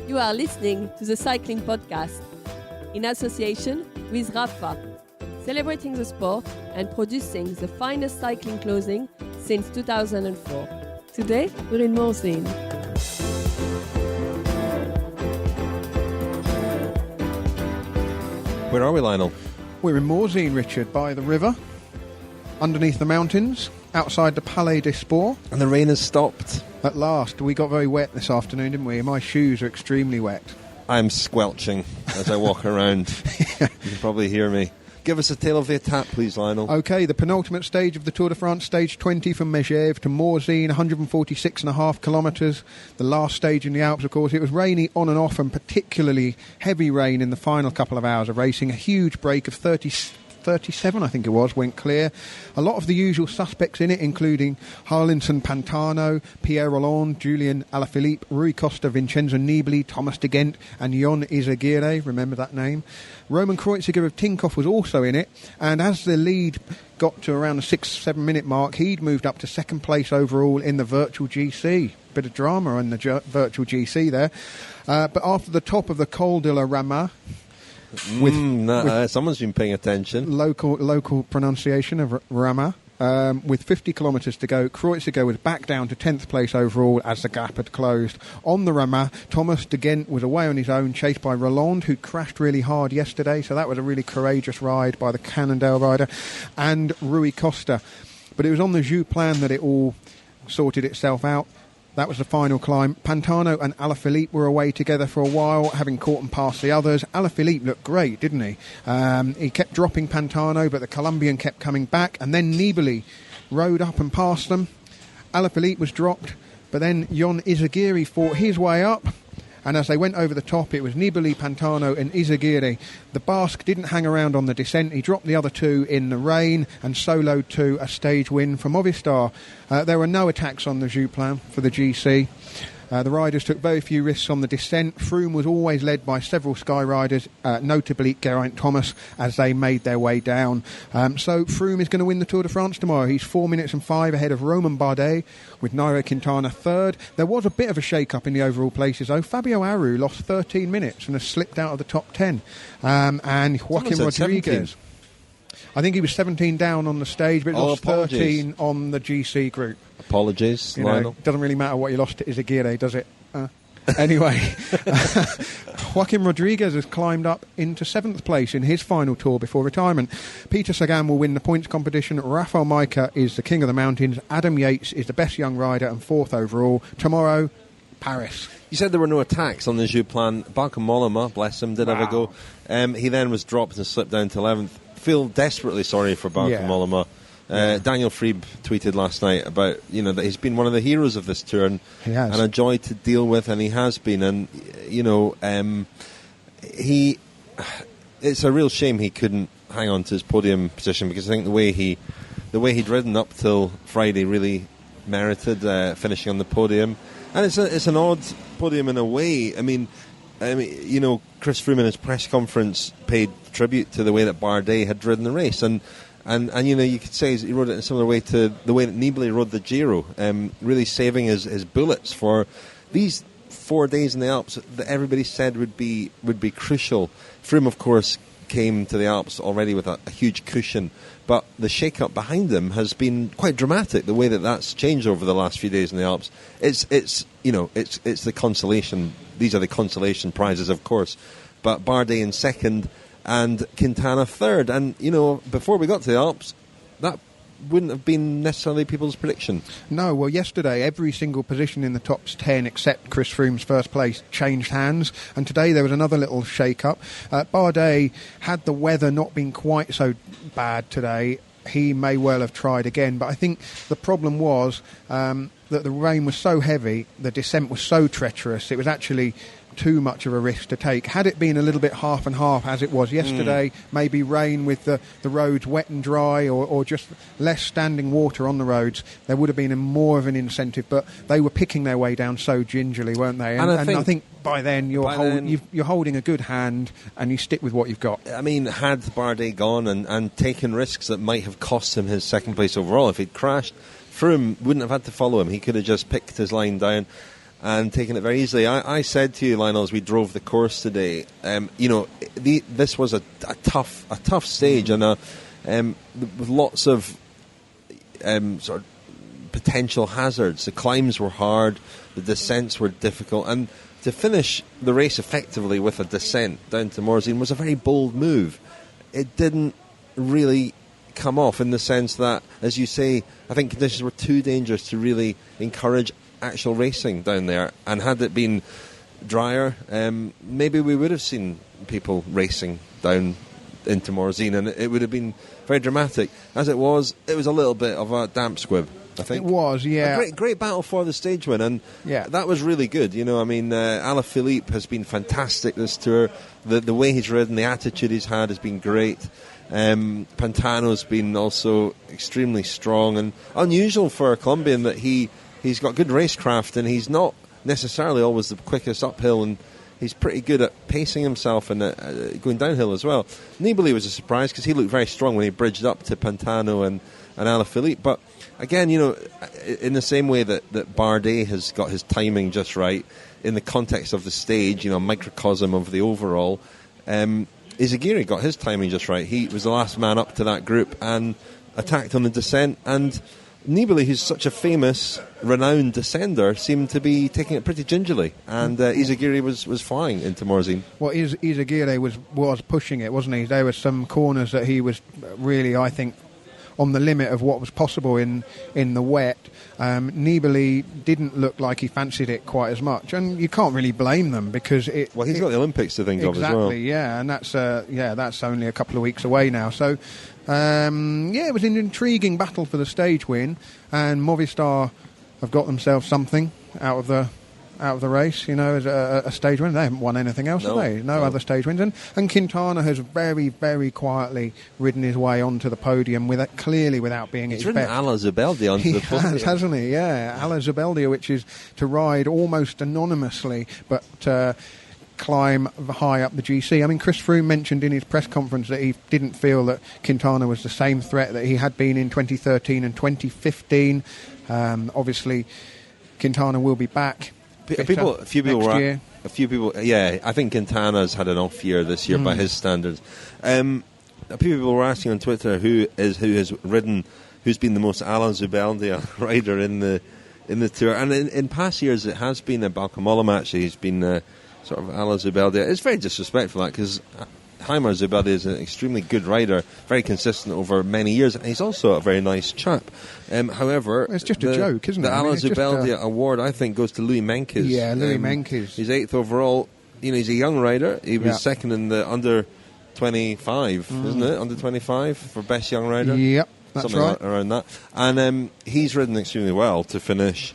You are listening to the Cycling Podcast in association with Rafa, celebrating the sport and producing the finest cycling clothing since 2004. Today, we're in Morzine. Where are we, Lionel? We're in Morzine, Richard, by the river, underneath the mountains, outside the Palais des Sports. And the rain has stopped. At last. We got very wet this afternoon, didn't we? My shoes are extremely wet. I'm squelching as I walk around. You can probably hear me. Give us a tale of the attack, please, Lionel. OK, the penultimate stage of the Tour de France, stage 20 from Megève to Morzine, 146.5 kilometres. The last stage in the Alps, of course. It was rainy on and off, and particularly heavy rain in the final couple of hours of racing. A huge break of 37, I think it was, went clear. A lot of the usual suspects in it, including Jarlinson, Pantano, Pierre Rolland, Julian Alaphilippe, Rui Costa, Vincenzo, Nibali, Thomas de Gendt and Ion Izaguirre, remember that name. Roman Kreuziger of Tinkoff was also in it, and as the lead got to around the 6-7 minute mark, he'd moved up to second place overall in the virtual GC. Bit of drama in the virtual GC there. But after the top of the Col de la Ramaz, someone's been paying attention. Local pronunciation of Ramaz. With 50 kilometres to go, Kreuziger was back down to 10th place overall as the gap had closed. On the Ramaz, Thomas de Gendt was away on his own, chased by Rolland, who crashed really hard yesterday, so that was a really courageous ride by the Cannondale rider, and Rui Costa. But it was on the Joux-Plane that it all sorted itself out. That was the final climb. Pantano and Alaphilippe were away together for a while, having caught and passed the others. Alaphilippe looked great, didn't he? He kept dropping Pantano, but the Colombian kept coming back. And then Nibali rode up and passed them. Alaphilippe was dropped, but then Ion Izaguirre fought his way up. And as they went over the top, it was Nibali, Pantano and Izaguirre. The Basque didn't hang around on the descent. He dropped the other two in the rain and soloed to a stage win for Movistar. There were no attacks on the Joux-Plane for the GC. The riders took very few risks on the descent. Froome was always led by several Sky riders, notably Geraint Thomas, as they made their way down. So Froome is going to win the Tour de France tomorrow. He's 4 minutes and 5 ahead of Romain Bardet, with Nairo Quintana third. There was a bit of a shake-up in the overall places, though. Fabio Aru lost 13 minutes and has slipped out of the top 10. And Joaquim Rodriguez... 17. I think he was 17 down on the stage, but lost 13 on the GC group. Apologies, Lionel. Doesn't really matter what you lost to Izaguirre, does it? Anyway, Joaquim Rodriguez has climbed up into 7th place in his final tour before retirement. Peter Sagan will win the points competition. Rafael Majka is the king of the mountains. Adam Yates is the best young rider and 4th overall. Tomorrow, Paris. You said there were no attacks on the Joux-Plane. Bauke Mollema, bless him, did have a go. He then was dropped and slipped down to 11th. Feel desperately sorry for Bauke Mollema. Daniel Friebe tweeted last night about that he's been one of the heroes of this tour and a joy to deal with, and he has been. And it's a real shame he couldn't hang on to his podium position, because I think the way he'd ridden up till Friday really merited finishing on the podium. And it's an odd podium in a way. I mean, Chris Froome in his press conference paid tribute to the way that Bardet had ridden the race, and you could say he rode it in a similar way to the way that Nibali rode the Giro, really saving his bullets for these 4 days in the Alps that everybody said would be crucial. Froome, of course, came to the Alps already with a huge cushion, but the shake-up behind him has been quite dramatic. The way that that's changed over the last few days in the Alps, it's the consolation. These are the consolation prizes, of course. But Bardet in second and Quintana third. And, before we got to the Alps, that wouldn't have been necessarily people's prediction. No, well, yesterday, every single position in the top 10, except Chris Froome's first place, changed hands. And today there was another little shake-up. Bardet, had the weather not been quite so bad today, he may well have tried again. But I think the problem was that the rain was so heavy, the descent was so treacherous, it was actually too much of a risk to take. Had it been a little bit half and half as it was yesterday, maybe rain with the roads wet and dry, or just less standing water on the roads, there would have been more of an incentive. But they were picking their way down so gingerly, weren't they? And I think by then you're holding a good hand and you stick with what you've got. I mean, had Bardet gone and taken risks that might have cost him his second place overall, if he'd crashed, Froome wouldn't have had to follow him. He could have just picked his line down. and taking it very easily. I said to you, Lionel, as we drove the course today, this was a tough stage, and with lots of sort of potential hazards. The climbs were hard, the descents were difficult, and to finish the race effectively with a descent down to Morzine was a very bold move. It didn't really come off, in the sense that, as you say, I think conditions were too dangerous to really encourage actual racing down there. And had it been drier, maybe we would have seen people racing down into Morzine, and it would have been very dramatic. As it was a little bit of a damp squib, I think. It was, yeah. A great battle for the stage win, and that was really good. Alaphilippe has been fantastic this tour. The way he's ridden, the attitude he's had has been great. Pantano's been also extremely strong, and unusual for a Colombian that he's got good racecraft, and he's not necessarily always the quickest uphill, and he's pretty good at pacing himself and going downhill as well. Nibali was a surprise because he looked very strong when he bridged up to Pantano and Alaphilippe. But again, in the same way that Bardet has got his timing just right, in the context of the stage, a microcosm of the overall, Izaguirre got his timing just right. He was the last man up to that group and attacked on the descent, and Nibali, who's such a famous, renowned descender, seemed to be taking it pretty gingerly, and Izaguirre was flying into Morzine. Well, Izaguirre was pushing it, wasn't he? There were some corners that he was really, I think, on the limit of what was possible in the wet. Nibali didn't look like he fancied it quite as much, and you can't really blame them because it. Well, he's got the Olympics to think of as well. Exactly, yeah, and that's only a couple of weeks away now. So, it was an intriguing battle for the stage win, and Movistar have got themselves something out of the race, as a stage win. They haven't won anything else, have they? No other stage wins. And Quintana has very, very quietly ridden his way onto the podium clearly without being at his best. He's ridden Ala Zubeldia onto the podium. He has, hasn't he? Yeah, Ala Zubeldia, which is to ride almost anonymously, but climb high up the GC. I mean, Chris Froome mentioned in his press conference that he didn't feel that Quintana was the same threat that he had been in 2013 and 2015. Obviously, Quintana will be back. A few people. Yeah, I think Quintana's had an off year this year by his standards. A few people were asking on Twitter who's been the most Ala Zubeldia rider in the tour. And in past years, it has been a Balcamolam. Actually, he's been sort of Ala Zubeldia. It's very disrespectful that, because Jaime Zubeldia is an extremely good rider, very consistent over many years, and he's also a very nice chap. However, it's just a joke, isn't it? The Ala Zubeldia award, I think, goes to Louis Menkes. Yeah, Louis Menkes. He's 8th overall. He's a young rider. He was second in the under 25, isn't it? Under 25 for best young rider. Yep, that's something right. Around that. And he's ridden extremely well to finish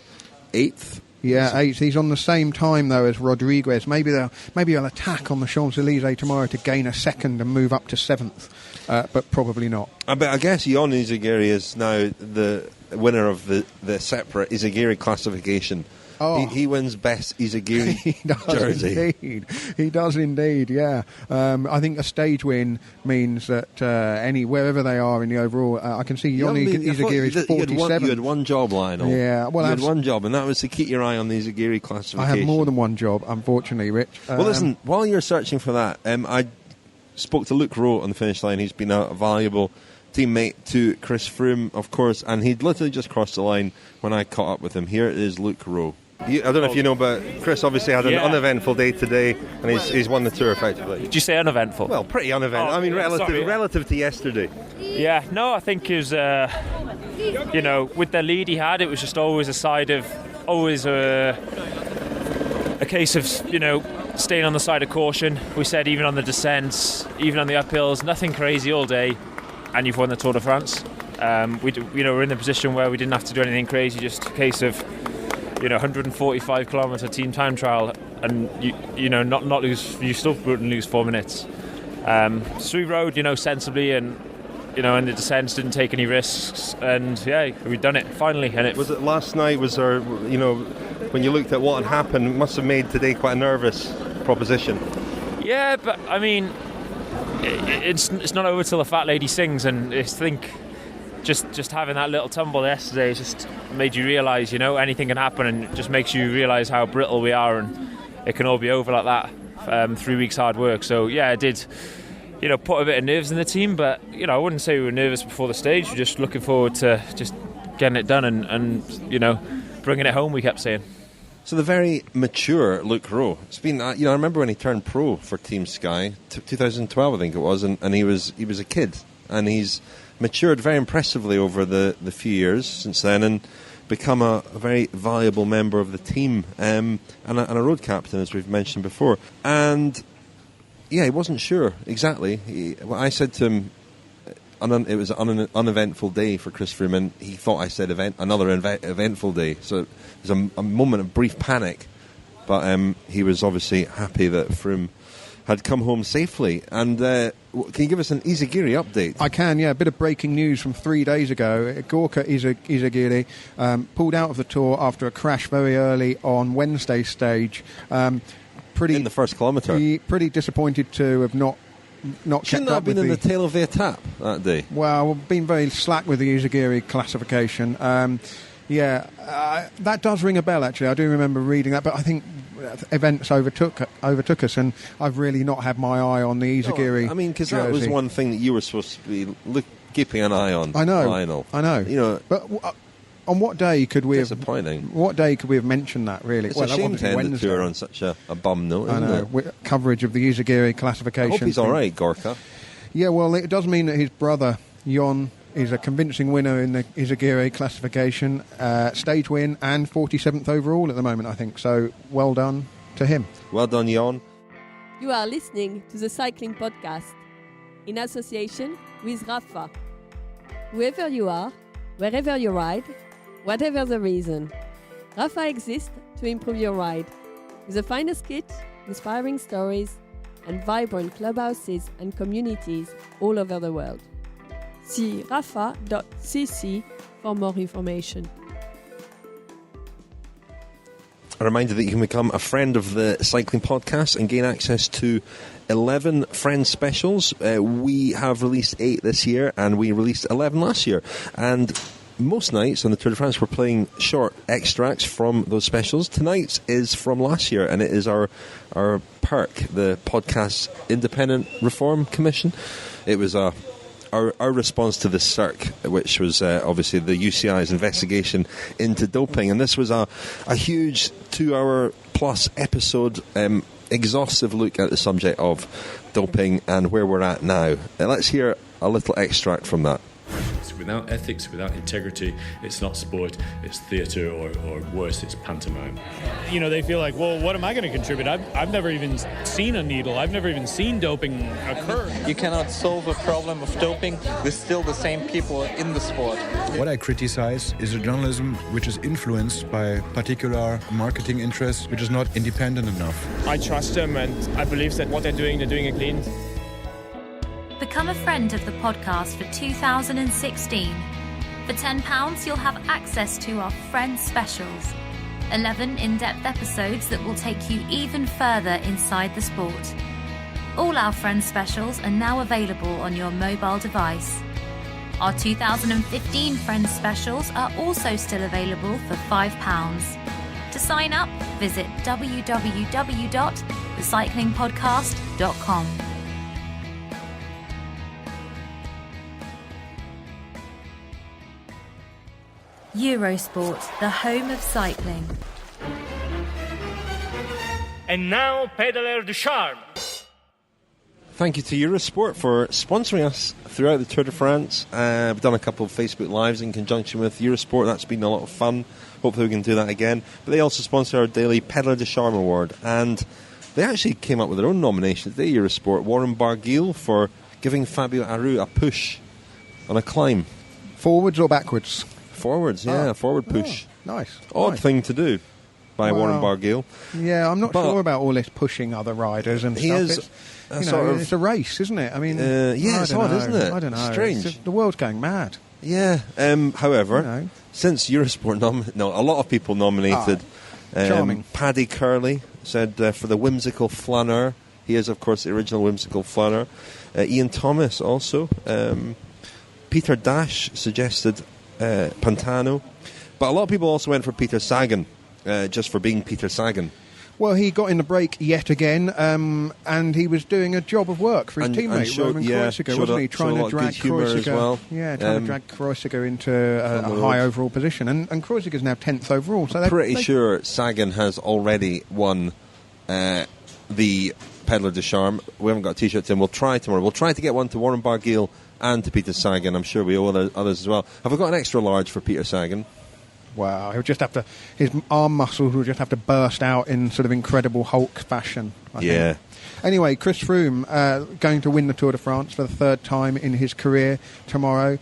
8th. Yeah, 8th. He's on the same time, though, as Rodriguez. Maybe they'll attack on the Champs-Élysées tomorrow to gain a second and move up to 7th, but probably not. But I guess Ion Izaguirre is now the winner of the separate Izaguirre classification. Oh. He wins best Izaguirre jersey. He does indeed, yeah. I think a stage win means that wherever they are in the overall, I can see Ion Izaguirre is 47. You had one job, Lionel. Yeah, well, you had one job, and that was to keep your eye on the Izaguirre classification. I have more than one job, unfortunately, Rich. Well, listen, while you're searching for that, I spoke to Luke Rowe on the finish line. He's been a valuable teammate to Chris Froome, of course, and he'd literally just crossed the line when I caught up with him. Here is Luke Rowe. I don't know if you know, but Chris obviously had an uneventful day today, and he's won the tour effectively. Did you say uneventful? Well, pretty uneventful. Relative to yesterday. Yeah, no, I think it was, with the lead he had, it was just always a case of, staying on the side of caution. We said even on the descents, even on the uphills, nothing crazy all day, and you've won the Tour de France. We're in the position where we didn't have to do anything crazy, just a case of 145 kilometre team time trial, and not lose. You still wouldn't lose 4 minutes. So we rode, sensibly, and in the descents didn't take any risks, and we've done it finally. And was it last night? Was there, when you looked at what had happened, it must have made today quite a nervous proposition. Yeah, but I mean, it's not over till the fat lady sings, and I think just having that little tumble yesterday just made you realise, anything can happen, and it just makes you realise how brittle we are, and it can all be over like that. 3 weeks hard work. So yeah, it did, put a bit of nerves in the team, but I wouldn't say we were nervous before the stage. We're just looking forward to just getting it done and bringing it home. We kept saying. So the very mature Luke Rowe. It's been, I remember when he turned pro for Team Sky, 2012 I think it was, and he was a kid, and he's matured very impressively over the few years since then, and become a very valuable member of the team, and a road captain, as we've mentioned before. And yeah, he wasn't sure exactly. I said to him, it was an uneventful day for Chris Froome, and he thought I said another eventful day. So it was a moment of brief panic, but he was obviously happy that Froome had come home safely. And can you give us an Izaguirre update? I can, yeah. A bit of breaking news from 3 days ago. Gorka Izaguirre pulled out of the Tour after a crash very early on Wednesday's stage. In the first kilometre. Pretty disappointed to have not Shouldn't kept that up have been with in the tail of the etape that day? Well, been very slack with the Izaguirre classification. That does ring a bell, actually. I do remember reading that, but I think events overtook us, and I've really not had my eye on the Izaguirre. No, because that was one thing that you were supposed to be keeping an eye on. I know. Lionel. I know. But on what day could we disappointing. What day could we have mentioned that? Really, it's a shame to end the Tour on such a bum note. I know. With coverage of the Izaguirre classification. I hope he's all right, Gorka. Yeah, well, it does mean that his brother Jon is a convincing winner in the Izaguirre classification, stage win and 47th overall at the moment, I think. So well done to him. Well done, Jon. You are listening to the Cycling Podcast in association with Rafa. Whoever you are, wherever you ride, whatever the reason, Rafa exists to improve your ride. With the finest kit, inspiring stories, and vibrant clubhouses and communities all over the world. See rafa.cc for more information. A reminder that you can become a friend of the Cycling Podcast and gain access to 11 Friends specials. We have released 8 this year, and we released 11 last year. And most nights on the Tour de France we're playing short extracts from those specials. Tonight's is from last year, and it is our PERC, the Podcast Independent Reform Commission. It was our response to the Cirque, which was obviously the UCI's investigation into doping. And this was a huge 2-hour plus episode, exhaustive look at the subject of doping and where we're at now. Let's hear a little extract from that. Without ethics, without integrity, it's not sport, it's theatre, or worse, it's pantomime. They feel like, well, what am I going to contribute? I've never even seen a needle. I've never even seen doping occur. You cannot solve a problem of doping with still the same people in the sport. What I criticize is a journalism which is influenced by particular marketing interests, which is not independent enough. I trust them, and I believe that what they're doing it clean. Become a friend of the podcast for 2016. For £10, you'll have access to our Friends specials. 11 in-depth episodes that will take you even further inside the sport. All our Friends specials are now available on your mobile device. Our 2015 Friends specials are also still available for £5. To sign up, visit www.thecyclingpodcast.com. Eurosport, the home of cycling. And now, Pedaler du Charme. Thank you to Eurosport for sponsoring us throughout the Tour de France. We've done a couple of Facebook Lives in conjunction with Eurosport. That's been a lot of fun. Hopefully we can do that again. But they also sponsor our daily Pedaler du Charme Award. And they actually came up with their own nomination today, Eurosport. Warren Barguil for giving Fabio Aru a push on a climb. Forwards or backwards? Forwards, yeah, forward push. Nice. Odd thing to do by Warren Barguil. Yeah, I'm not sure about all this pushing other riders and stuff. It's a race, isn't it? I mean, it's odd, isn't it? I don't know. Strange. The world's going mad. Yeah. However, since Eurosport a lot of people nominated Paddy Curley, said for the whimsical flaneur. He is, of course, the original whimsical flaneur. Ian Thomas also. Peter Dash suggested Pantano, but a lot of people also went for Peter Sagan, just for being Peter Sagan. Well, he got in the break yet again, and he was doing a job of work for his teammate, Roman Kreuziger, wasn't he? Trying to drag Kreuziger, trying to drag Kreuziger into a high overall position. And Kreuziger's now 10th overall. So pretty sure Sagan has already won the Pedler de Charme. We haven't got a T-shirt to him. We'll try tomorrow. We'll try to get one to Warren Barguil and to Peter Sagan. I'm sure we owe others as well. Have we got an extra large for Peter Sagan? Wow, he'll just have to. His arm muscles will just have to burst out in sort of incredible Hulk fashion. I think. Anyway, Chris Froome going to win the Tour de France for the third time in his career tomorrow.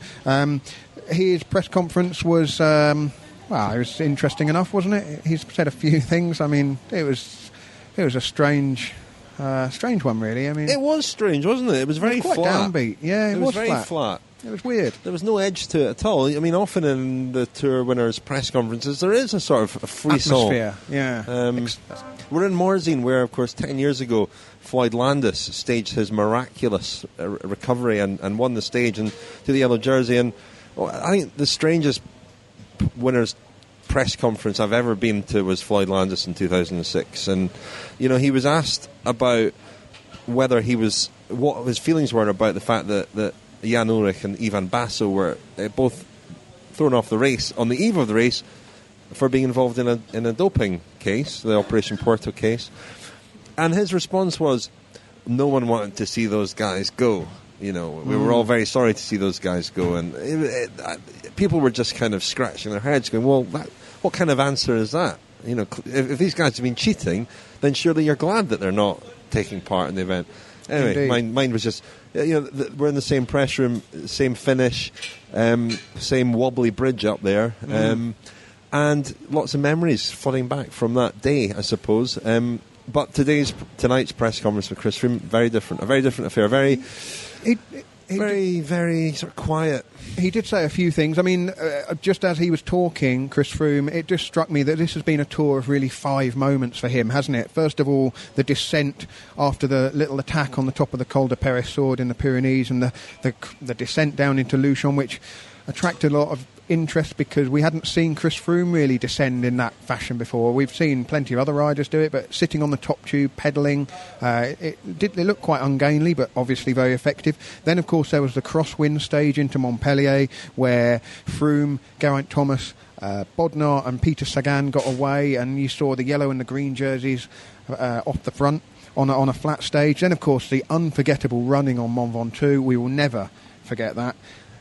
His press conference was it was interesting enough, wasn't it? He's said a few things. I mean, it was a strange one, really. I mean, it was strange, wasn't it? It was very quite flat. downbeat. Yeah, it was very flat. It was weird. There was no edge to it at all. I mean, often in the Tour winners' press conferences, there is a sort of a frisson. Atmosphere, yeah. We're in Morzine, where, of course, 10 years ago, Floyd Landis staged his miraculous recovery and won the stage and to the yellow jersey. And I think the strangest winners' press conference I've ever been to was Floyd Landis in 2006. And, he was asked about what his feelings were about the fact that Jan Ulrich and Ivan Basso were both thrown off the race on the eve of the race for being involved in a doping case, the Operation Porto case. And his response was, no one wanted to see those guys go. We were all very sorry to see those guys go. And people were just kind of scratching their heads going, well, what kind of answer is that? If these guys have been cheating, then surely you're glad that they're not taking part in the event. Anyway, mine was just, we're in the same press room, same finish, same wobbly bridge up there, and lots of memories flooding back from that day, I suppose. But tonight's press conference with Chris Froome, a very different affair, very sort of quiet. He did say a few things. I mean, just as he was talking, Chris Froome, it just struck me that this has been a tour of really 5 moments for him, hasn't it? First of all, the descent after the little attack on the top of the Col de Peyresourde in the Pyrenees, and the descent down into Luchon, which attracted a lot of interest because we hadn't seen Chris Froome really descend in that fashion before. We've seen plenty of other riders do it, but sitting on the top tube, pedalling, it looked quite ungainly, but obviously very effective. Then, of course, there was the crosswind stage into Montpellier, where Froome, Geraint Thomas, Bodnar and Peter Sagan got away, and you saw the yellow and the green jerseys off the front on a flat stage. Then, of course, the unforgettable running on Mont Ventoux. We will never forget that.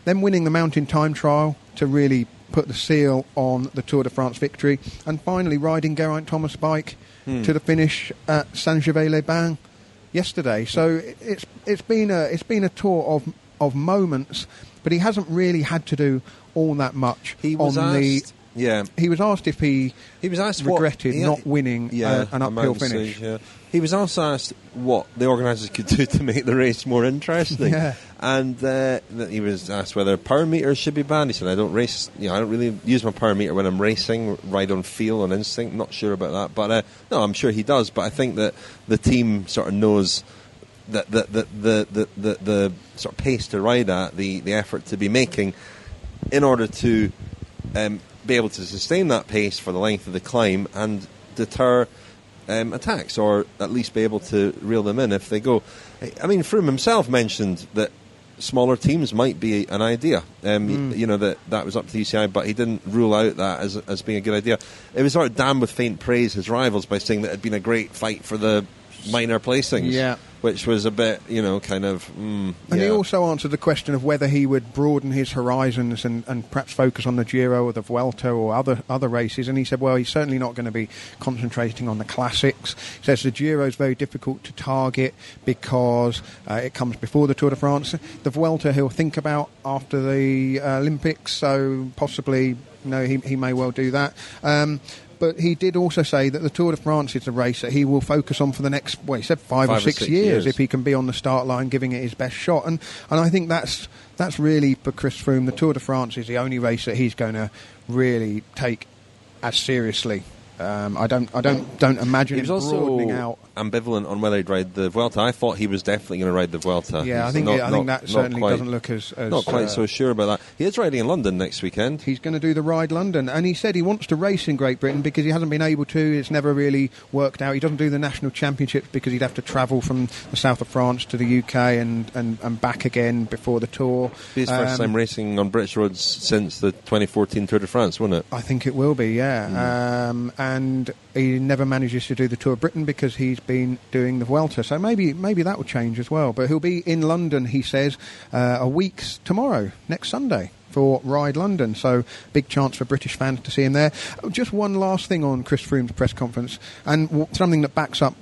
Then winning the mountain time trial to really put the seal on the Tour de France victory, and finally riding Geraint Thomas' bike to the finish at Saint-Gervais-les-Bains yesterday. So it's been a tour of moments, but he hasn't really had to do all that much. He was asked if he regretted not winning an uphill finish. He was also asked what the organisers could do to make the race more interesting. And he was asked whether power meters should be banned. He said, I don't race, I don't really use my power meter when I'm racing, ride on feel, on instinct. Not sure about that. But no, I'm sure he does. But I think that the team sort of knows that the sort of pace to ride at, the effort to be making in order to be able to sustain that pace for the length of the climb and deter attacks, or at least be able to reel them in if they go. I mean, Froome himself mentioned that smaller teams might be an idea. That was up to the UCI, but he didn't rule out that as being a good idea. It was sort of damned with faint praise his rivals by saying that it had been a great fight for the minor placings, which was a bit, kind of... And he also answered the question of whether he would broaden his horizons and perhaps focus on the Giro or the Vuelta or other races, and he said, well, he's certainly not going to be concentrating on the classics. He says the Giro is very difficult to target because it comes before the Tour de France. The Vuelta he'll think about after the Olympics, so possibly, he may well do that. But he did also say that the Tour de France is a race that he will focus on for the next, he said 5 or 6 years if he can be on the start line giving it his best shot. And I think that's really, for Chris Froome, the Tour de France is the only race that he's going to really take as seriously I don't imagine he was him also broadening out. ambivalent on whether he'd ride the Vuelta. I thought he was definitely going to ride the Vuelta. Yeah, I He's think that certainly doesn't look as not quite so sure about that. He is riding in London next weekend. He's going to do the Ride London, and he said he wants to race in Great Britain because he hasn't been able to. It's never really worked out. He doesn't do the national championships because he'd have to travel from the south of France to the UK and back again before the Tour. His first time racing on British roads since the 2014 Tour de France, won't it? I think it will be, yeah. And he never manages to do the Tour of Britain because he's been doing the Vuelta. So maybe that will change as well. But he'll be in London, he says, a week's tomorrow, next Sunday, for Ride London. So big chance for British fans to see him there. Just one last thing on Chris Froome's press conference, and something that backs up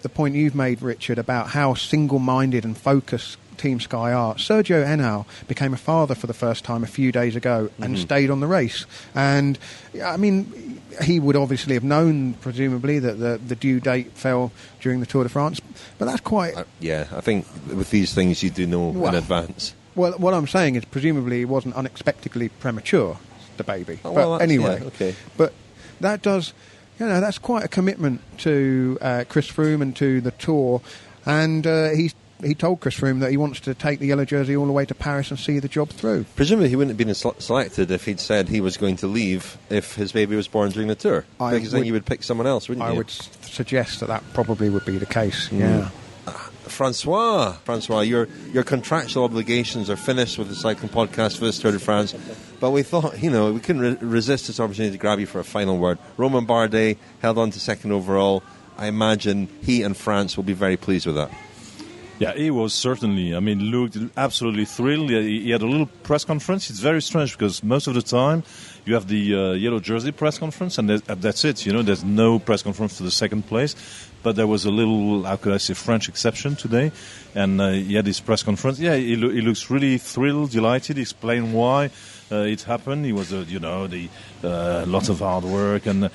the point you've made, Richard, about how single-minded and focused Team Sky are. Sergio Henao became a father for the first time a few days ago and stayed on the race. And, I mean, he would obviously have known, presumably, that the due date fell during the Tour de France. But that's quite... I think with these things you do know in advance. Well, what I'm saying is presumably it wasn't unexpectedly premature, the baby. Oh, well, but anyway, yeah, okay. But that does... that's quite a commitment to Chris Froome and to the Tour. And he told Chris Froome that he wants to take the yellow jersey all the way to Paris and see the job through. Presumably he wouldn't have been selected if he'd said he was going to leave if his baby was born during the Tour. Because then you would pick someone else, wouldn't you? I would suggest that probably would be the case, yeah. Francois, your contractual obligations are finished with the cycling podcast for this Tour de France, but we thought, we couldn't resist this opportunity to grab you for a final word. Romain Bardet held on to second overall. I imagine he and France will be very pleased with that. Yeah, he was certainly. I mean, looked absolutely thrilled. He had a little press conference. It's very strange because most of the time you have the yellow jersey press conference, and that's it. There's no press conference for the second place. But there was a little, how could I say, French exception today, and he had his press conference. Yeah, he looks really thrilled, delighted. He explained why it happened. He was, lots of hard work, and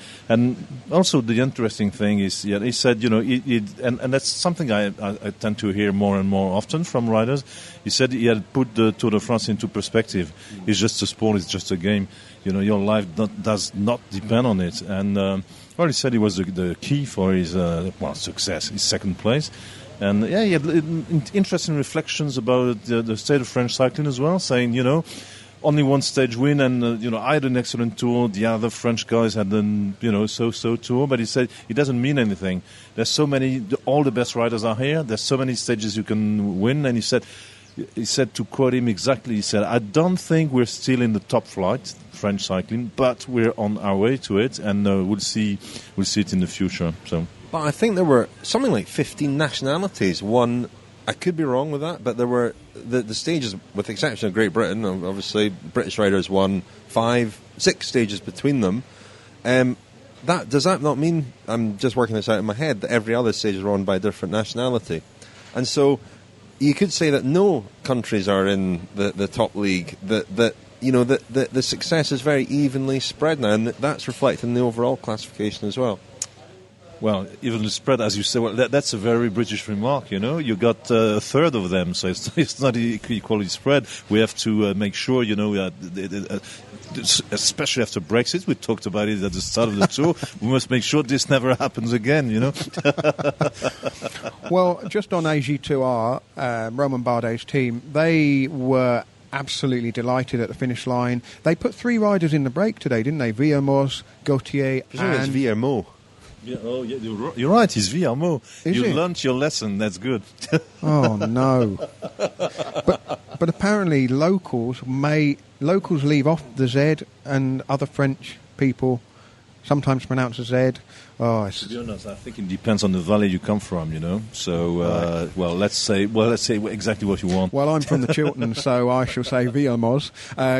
also the interesting thing is, he said, and that's something I tend to hear more and more often from riders. He said he had put the Tour de France into perspective. It's just a sport. It's just a game. Your life does not depend on it, and. Well, he said it was the key for his success, his second place. And, he had interesting reflections about the state of French cycling as well, saying, only one stage win, and, I had an excellent tour. The other French guys had an, so-so tour. But he said it doesn't mean anything. There's so many, all the best riders are here. There's so many stages you can win. And he said, to quote him exactly, he said, I don't think we're still in the top flight, French cycling, but we're on our way to it, and we'll see it in the future. So, but I think there were something like 15 nationalities. One, I could be wrong with that, but there were the stages, with the exception of Great Britain. Obviously, British riders won 6 stages between them. Does that not mean, I'm just working this out in my head, that every other stage is run by a different nationality? And so you could say that no countries are in the top league, that the success is very evenly spread now, and that's reflected in the overall classification as well. Well, evenly spread, as you say, that's a very British remark, You got a third of them, so it's not equally spread. We have to make sure, especially after Brexit, we talked about it at the start of the tour, we must make sure this never happens again, Well, just on AG2R, Romain Bardet's team, they were absolutely delighted at the finish line. They put 3 riders in the break today, didn't they? Villermoz, Gautier, and... It's Villermoz. Yeah, you're right, it's Villermoz. You learnt your lesson, that's good. Oh, no. But apparently locals leave off the Z, and other French people sometimes pronounce a Z. To be honest, I think it depends on the valley you come from, So, let's say exactly what you want. Well, I'm from the Chiltern, so I shall say Villermoz.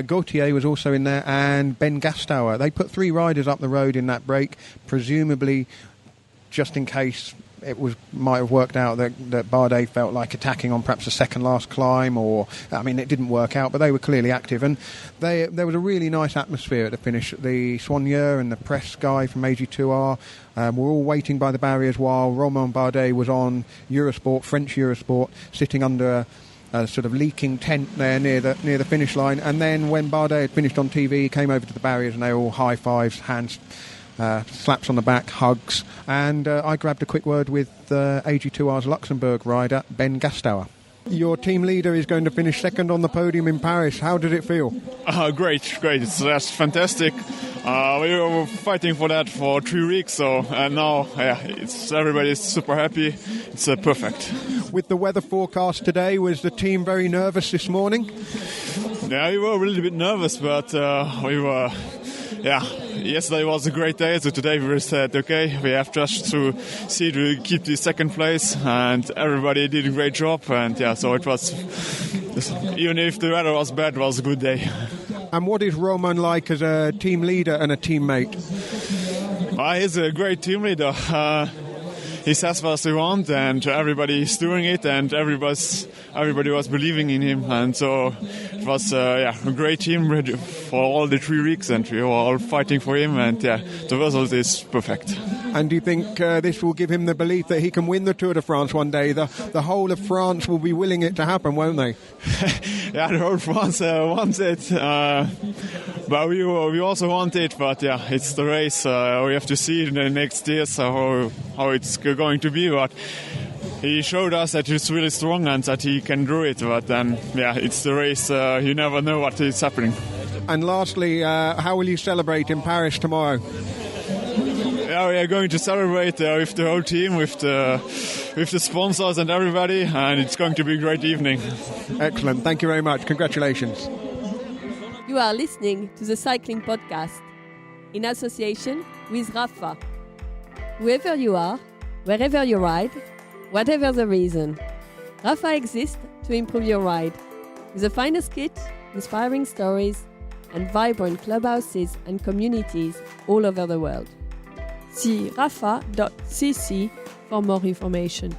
Gautier was also in there, and Ben Gastower. They put 3 riders up the road in that break, presumably just in case might have worked out that Bardet felt like attacking on perhaps the second last climb, it didn't work out, but they were clearly active, and there was a really nice atmosphere at the finish. The soigneur and the press guy from AG2R were all waiting by the barriers while Romain Bardet was on French Eurosport, sitting under a sort of leaking tent there near the finish line. And then when Bardet had finished on TV, he came over to the barriers and they were all high fives, hands slaps on the back, hugs, and I grabbed a quick word with AG2R's Luxembourg rider, Ben Gastauer. Your team leader is going to finish second on the podium in Paris. How did it feel? Great. That's fantastic. We were fighting for that for 3 weeks, and now everybody's super happy. It's perfect. With the weather forecast today, was the team very nervous this morning? Yeah, we were a little bit nervous, but we were. Yesterday was a great day, so today we said, okay, we have just to see to keep the second place, and everybody did a great job, and so it was, even if the weather was bad, it was a good day. And what is Roman like as a team leader and a teammate? He's a great team leader. He says what he wants, and everybody is doing it, and everybody was believing in him, and so it was a great team for all the 3 weeks, and we were all fighting for him, and the result is perfect. And do you think this will give him the belief that he can win the Tour de France one day? The whole of France will be willing it to happen, won't they? The whole France wants it, but we also want it. But it's the race. We have to see in the next years how it's going to be. But he showed us that he's really strong and that he can do it. But then, it's the race. You never know what is happening. And lastly, how will you celebrate in Paris tomorrow? We are going to celebrate with the whole team, with the sponsors and everybody, and it's going to be a great evening. Excellent. Thank you very much. Congratulations. You are listening to the Cycling Podcast in association with Rafa. Whoever you are, wherever you ride, whatever the reason, Rafa exists to improve your ride. With the finest kit, inspiring stories, and vibrant clubhouses and communities all over the world. See rafa.cc for more information.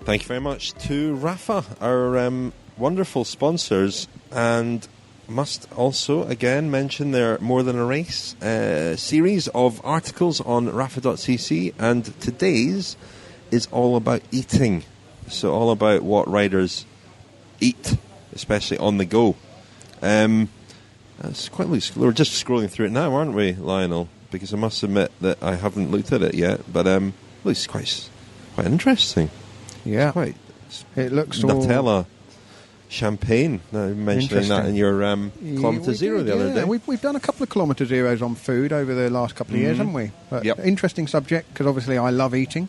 Thank you very much to Rafa, our wonderful sponsors, and must also again mention their More Than a Race series of articles on rafa.cc, and today's is all about eating, so all about what riders eat, especially on the go. That's quite loose. We're just scrolling through it now, aren't we, Lionel? Because I must admit that I haven't looked at it yet, but it's quite interesting. Yeah, it looks Nutella, champagne. Now, mentioning that in your kilometre zero the other day. We've done a couple of kilometre zeros on food over the last couple of years, haven't we? But interesting subject, because obviously I love eating.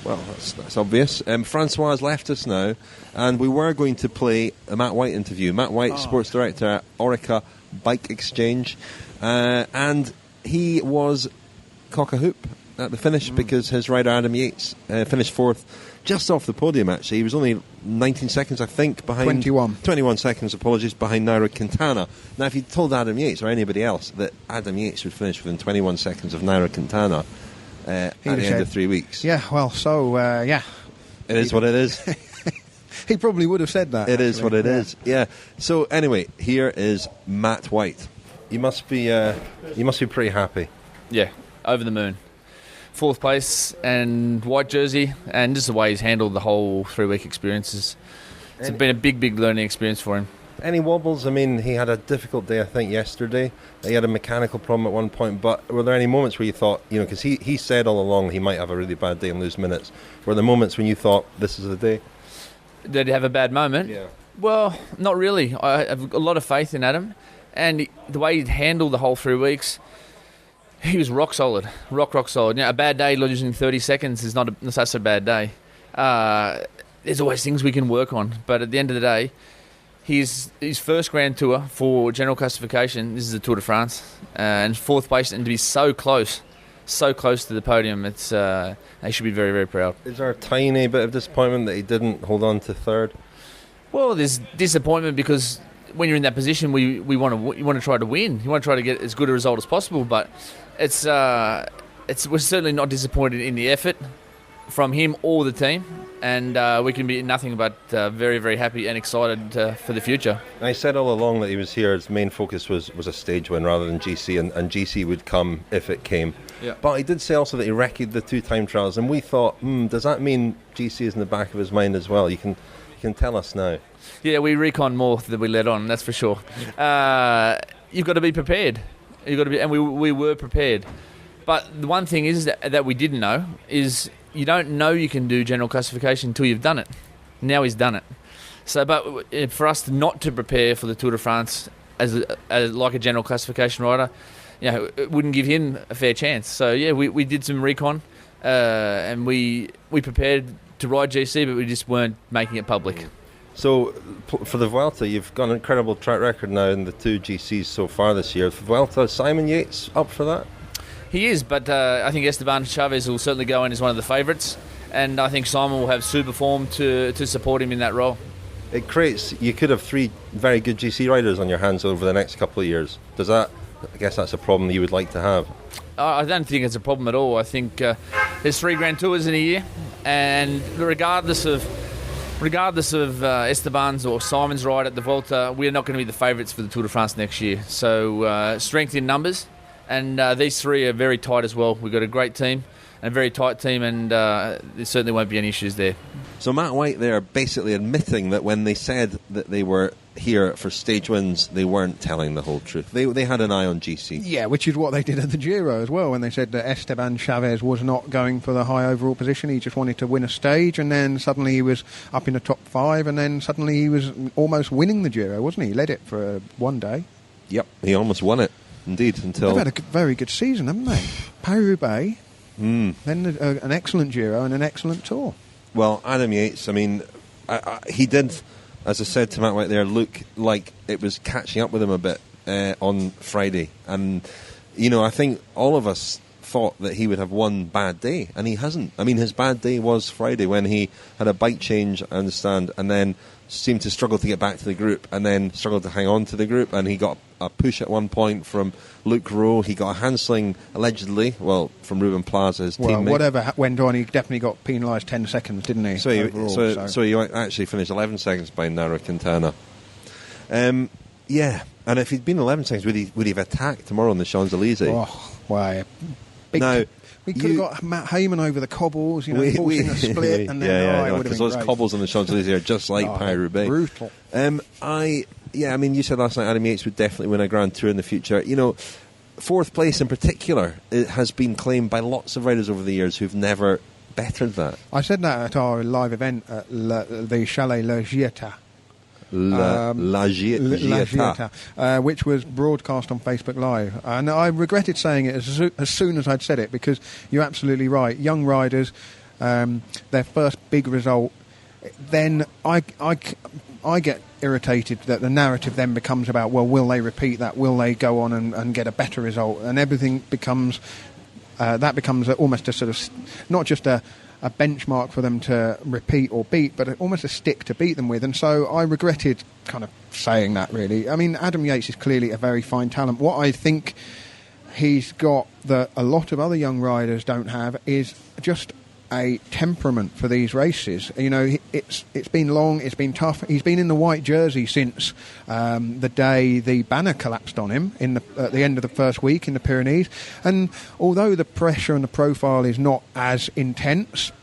Well, that's obvious. Francois has left us now, and we were going to play a Matt White interview. Matt White, sports director at Orica Bike Exchange, and he was cock-a-hoop at the finish because his rider Adam Yates finished fourth, just off the podium actually. He was only 19 seconds, I think, behind... 21 seconds, apologies, behind Nairo Quintana. Now, if you told Adam Yates or anybody else that Adam Yates would finish within 21 seconds of Nairo Quintana at the end of 3 weeks... Yeah, well, so, It is what it is. He probably would have said that. It is what it is, yeah. So, anyway, here is Matt White. You must be pretty happy. Yeah, over the moon. Fourth place and white jersey, and just the way he's handled the whole 3-week experience. It's been a big learning experience for him. Any wobbles? I mean, he had a difficult day, I think, yesterday. He had a mechanical problem at one point, but were there any moments where you thought, because he said all along he might have a really bad day and lose minutes. Were there moments when you thought, this is the day? Did he have a bad moment? Yeah. Well, not really. I have a lot of faith in Adam. And the way he handled the whole 3 weeks, he was rock solid. Rock solid. A bad day losing 30 seconds is not such a bad day. There's always things we can work on. But at the end of the day, his first Grand Tour for general classification, this is the Tour de France, and fourth place, and to be so close to the podium, it's he should be very, very proud. Is there a tiny bit of disappointment that he didn't hold on to third? Well, there's disappointment because when you're in that position, you want to try to win. You want to try to get as good a result as possible. But we're certainly not disappointed in the effort from him or the team, and we can be nothing but very, very happy and excited for the future. I said all along that he was here. His main focus was a stage win rather than GC, and GC would come if it came. Yeah. But he did say also that he recce'd the 2 time trials, and we thought, does that mean GC is in the back of his mind as well? You can tell us now. Yeah, we recon more than we let on, that's for sure. You've got to be prepared. You've got to be, and we were prepared. But the one thing is that we didn't know is you don't know you can do general classification until you've done it. Now he's done it. So, but for us not to prepare for the Tour de France as like a general classification rider, it wouldn't give him a fair chance. So yeah, we did some recon, and we prepared to ride GC, but we just weren't making it public. So for the Vuelta, you've got an incredible track record now in the 2 GCs so far this year. For Vuelta, is Simon Yates up for that? He is, but I think Esteban Chavez will certainly go in as one of the favourites, and I think Simon will have super form to support him in that role. It creates, you could have 3 very good GC riders on your hands over the next couple of years. Does that, I guess that's a problem you would like to have? I don't think it's a problem at all. I think there's 3 Grand Tours in a year, and regardless of Esteban's or Simon's ride at the Vuelta, we're not going to be the favourites for the Tour de France next year. So strength in numbers, and these 3 are very tight as well. We've got a great team, a very tight team, and there certainly won't be any issues there. So Matt White there basically admitting that when they said that they were here for stage wins, they weren't telling the whole truth. They had an eye on GC. Yeah, which is what they did at the Giro as well, when they said that Esteban Chavez was not going for the high overall position. He just wanted to win a stage, and then suddenly he was up in the top 5, and then suddenly he was almost winning the Giro, wasn't he? He led it for one day. Yep, he almost won it, indeed, until... They've had a very good season, haven't they? Paris-Roubaix, then an excellent Giro and an excellent Tour. Well, Adam Yates, I mean, he did, as I said to Matt White there, look like it was catching up with him a bit on Friday. And, I think all of us thought that he would have one bad day, and he hasn't. I mean, his bad day was Friday when he had a bike change, I understand, and then seemed to struggle to get back to the group, and then struggled to hang on to the group, and he got a push at one point from Luke Rowe. He got a handsling, allegedly, from Ruben Plaza, his teammate. Well, whatever went on, he definitely got penalised 10 seconds, didn't he? So he actually finished 11 seconds behind Nairo Quintana. Yeah, and if he'd been 11 seconds, would he have attacked tomorrow on the Champs-Élysées? Oh, why? We could have got Matt Heyman over the cobbles, forcing a split, and then it would have been those great. Cobbles on the Champs-Élysées are just like Paris-Roubaix. Brutal. You said last night Adam Yates would definitely win a Grand Tour in the future. 4th place in particular, it has been claimed by lots of riders over the years who've never bettered that. I said that at our live event at the Chalet La Gieta. La Gieta, which was broadcast on Facebook Live, and I regretted saying it as soon as I'd said it, because you're absolutely right. Young riders, their first big result, then I get irritated that the narrative then becomes about, well, will they repeat that? Will they go on and get a better result? And everything becomes almost a sort of, not just a benchmark for them to repeat or beat, but almost a stick to beat them with. And so I regretted kind of saying that, really. I mean, Adam Yates is clearly a very fine talent. What I think he's got that a lot of other young riders don't have is just a temperament for these races. It's been long, it's been tough. He's been in the white jersey since the day the banner collapsed on him at the end of the first week in the Pyrenees. And although the pressure and the profile is not as intense,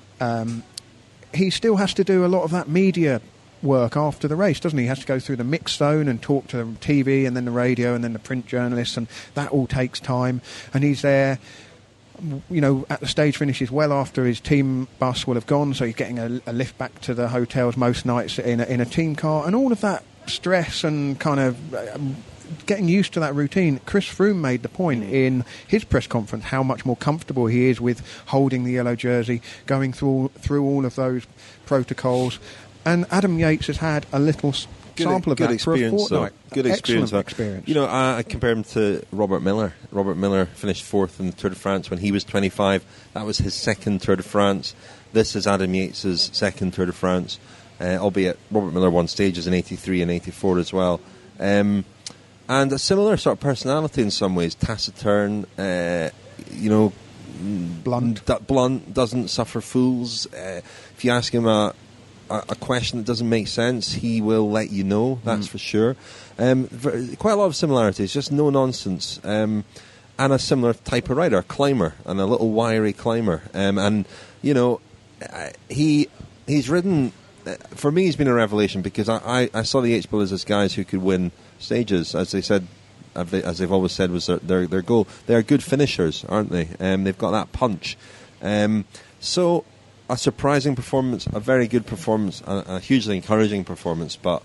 he still has to do a lot of that media work after the race, doesn't he? He has to go through the mix zone and talk to the TV and then the radio and then the print journalists, and that all takes time. And he's there, at the stage finishes well after his team bus will have gone, so he's getting a lift back to the hotels most nights in a team car, and all of that stress and kind of getting used to that routine. Chris Froome made the point in his press conference how much more comfortable he is with holding the yellow jersey, going through all of those protocols, and Adam Yates has had a little sample of that for a fortnight. Good experience. Experience. I compare him to Robert Miller. Robert Miller finished 4th in the Tour de France when he was 25. That was his 2nd Tour de France. This is Adam Yates' 2nd Tour de France, albeit Robert Miller won stages in 83 and 84 as well. And a similar sort of personality in some ways, taciturn, blunt, doesn't suffer fools. If you ask him a question that doesn't make sense, he will let you know, that's for sure. Quite a lot of similarities, just no nonsense, and a similar type of rider, a climber, and a little wiry climber. He's ridden, for me he's been a revelation, because I saw the Yates Brothers as guys who could win stages. As they said, as they've always said, was their goal. They are good finishers, aren't they? They've got that punch. So a surprising performance, a very good performance, a hugely encouraging performance, but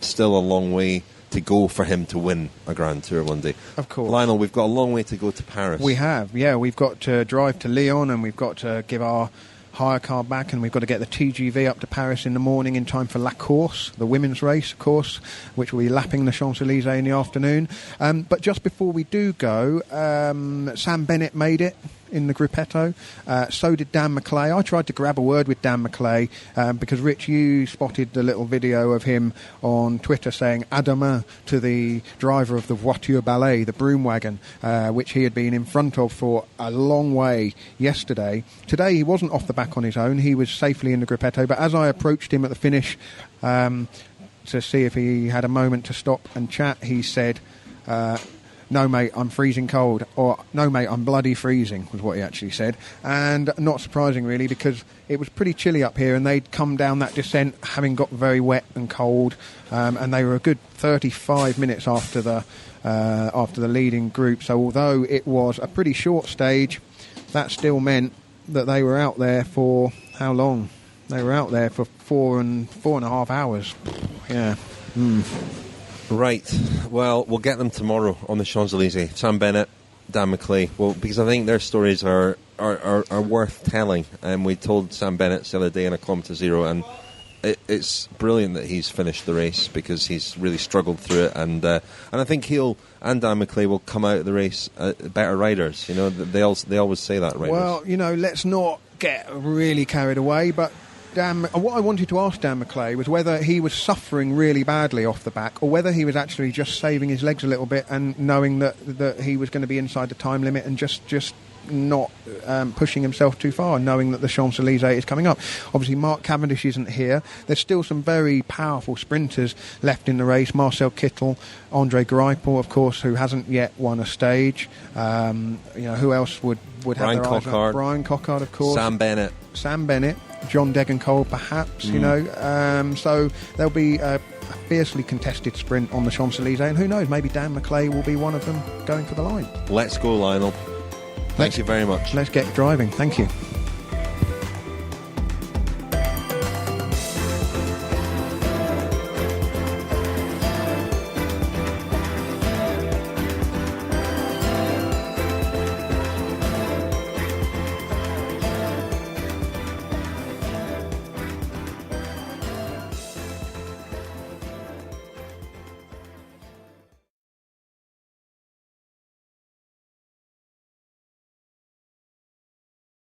still a long way to go for him to win a Grand Tour one day. Of course. Lionel, we've got a long way to go to Paris. We have, yeah. We've got to drive to Lyon, and we've got to give our hire car back, and we've got to get the TGV up to Paris in the morning in time for La Course, the women's race, of course, which will be lapping the Champs-Élysées in the afternoon. But just before we do go, Sam Bennett made it in the gruppetto. So did Dan McClay. I tried to grab a word with Dan McClay because, Rich, you spotted the little video of him on Twitter saying "à demain" to the driver of the voiture ballet, the broom wagon, which he had been in front of for a long way yesterday. Today he wasn't off the back on his own. He was safely in the gruppetto, but as I approached him at the finish to see if he had a moment to stop and chat, he said, "No, mate, I'm freezing cold," or "No, mate, I'm bloody freezing," was what he actually said. And not surprising, really, because it was pretty chilly up here, and they'd come down that descent having got very wet and cold, and they were a good 35 minutes after the leading group. So although it was a pretty short stage, that still meant that they were out there for how long? They were out there for 4.5 hours. Yeah. Right. Well, we'll get them tomorrow on the Champs-Élysées. Sam Bennett, Dan McClay. Well, because I think their stories are worth telling. And we told Sam Bennett the other day in a Kilometre Zero, and it's brilliant that he's finished the race because he's really struggled through it. And I think he'll and Dan McClay will come out of the race better riders. You know, they always say that, riders. Well, you know, let's not get really carried away, but what I wanted to ask Dan McClay was whether he was suffering really badly off the back, or whether he was actually just saving his legs a little bit and knowing that he was going to be inside the time limit and just not pushing himself too far, knowing that the Champs-Élysées is coming up. Obviously, Mark Cavendish isn't here. There's still some very powerful sprinters left in the race. Marcel Kittel, Andre Greipel, of course, who hasn't yet won a stage. Who else would Brian have their eyes on? Brian Cockard, of course. Sam Bennett, John Degenkolb, perhaps. So there'll be a fiercely contested sprint on the Champs-Élysées, and who knows, maybe Dan McClay will be one of them going for the line. Let's go, Lionel. Thank you very much. Let's get driving. Thank you.